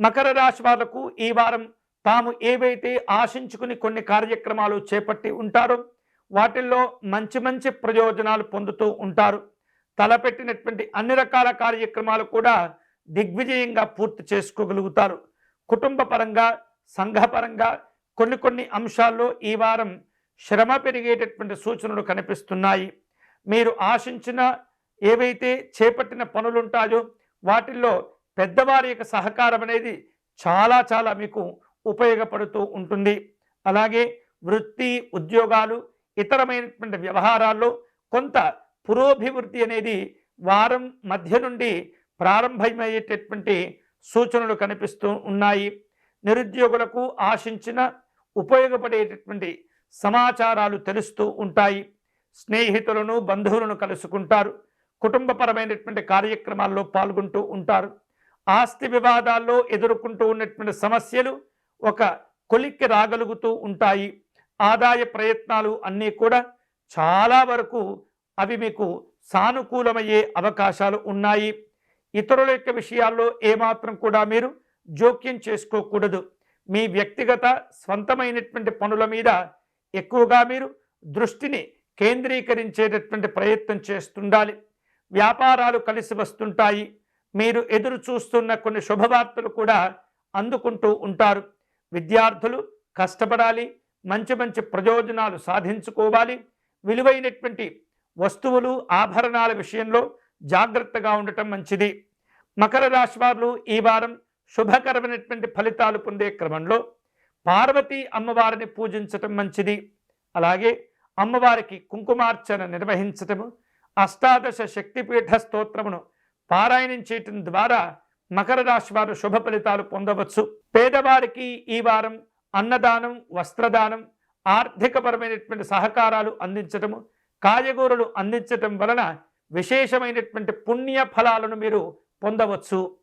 మకర రాశి వాళ్లకు ఈ వారం తాము ఏవైతే ఆశించుకుని కొన్ని కార్యక్రమాలు చేపట్టి ఉంటారో వాటిల్లో మంచి మంచి ప్రయోజనాలు పొందుతూ ఉంటారు. తలపెట్టినటువంటి అన్ని రకాల కార్యక్రమాలు కూడా దిగ్విజయంగా పూర్తి చేసుకోగలుగుతారు. కుటుంబ పరంగా, సంఘపరంగా కొన్ని అంశాల్లో ఈ వారం శ్రమ పెరిగేటటువంటి సూచనలు కనిపిస్తున్నాయి. మీరు ఆశించిన ఏవైతే చేపట్టిన పనులుంటాయో వాటిల్లో పెద్దవారి యొక్క సహకారం అనేది చాలా మీకు ఉపయోగపడుతూ ఉంటుంది. అలాగే వృత్తి, ఉద్యోగాలు, ఇతరమైనటువంటి వ్యవహారాల్లో కొంత పురోభివృద్ధి అనేది వారం మధ్య నుండి ప్రారంభమయ్యేటటువంటి సూచనలు కనిపిస్తూ ఉన్నాయి. నిరుద్యోగులకు ఆశించిన ఉపయోగపడేటటువంటి సమాచారాలు తెలుస్తూ ఉంటాయి. స్నేహితులను, బంధువులను కలుసుకుంటారు. కుటుంబపరమైనటువంటి కార్యక్రమాల్లో పాల్గొంటూ ఉంటారు. ఆస్తి వివాదాల్లో ఎదుర్కొంటూ ఉన్నటువంటి సమస్యలు ఒక కొలిక్కి రాగలుగుతూ ఉంటాయి. ఆదాయ ప్రయత్నాలు అన్నీ కూడా చాలా వరకు అవి మీకు సానుకూలమయ్యే అవకాశాలు ఉన్నాయి. ఇతరుల యొక్క విషయాల్లో ఏమాత్రం కూడా మీరు జోక్యం చేసుకోకూడదు. మీ వ్యక్తిగత స్వంతమైనటువంటి పనుల మీద ఎక్కువగా మీరు దృష్టిని కేంద్రీకరించేటటువంటి ప్రయత్నం చేస్తుండాలి. వ్యాపారాలు కలిసి వస్తుంటాయి. మీరు ఎదురు చూస్తున్న కొన్ని శుభవార్తలు కూడా అందుకుంటూ ఉంటారు. విద్యార్థులు కష్టపడాలి, మంచి ప్రయోజనాలు సాధించుకోవాలి. విలువైనటువంటి వస్తువులు, ఆభరణాల విషయంలో జాగ్రత్తగా ఉండటం మంచిది. మకర రాశి వారు ఈ వారం శుభకరమైనటువంటి ఫలితాలు పొందే క్రమంలో పార్వతీ అమ్మవారిని పూజించటం మంచిది. అలాగే అమ్మవారికి కుంకుమార్చన నిర్వహించటము, అష్టాదశ శక్తిపీఠ స్తోత్రమును పారాయణం చేయటం ద్వారా మకర రాశి వారు శుభ ఫలితాలు పొందవచ్చు. పేదవారికి ఈ వారం అన్నదానం, వస్త్రదానం, ఆర్థికపరమైనటువంటి సహకారాలు అందించటము, కాయగూరలు అందించటం వలన విశేషమైనటువంటి పుణ్య ఫలాలను మీరు పొందవచ్చు.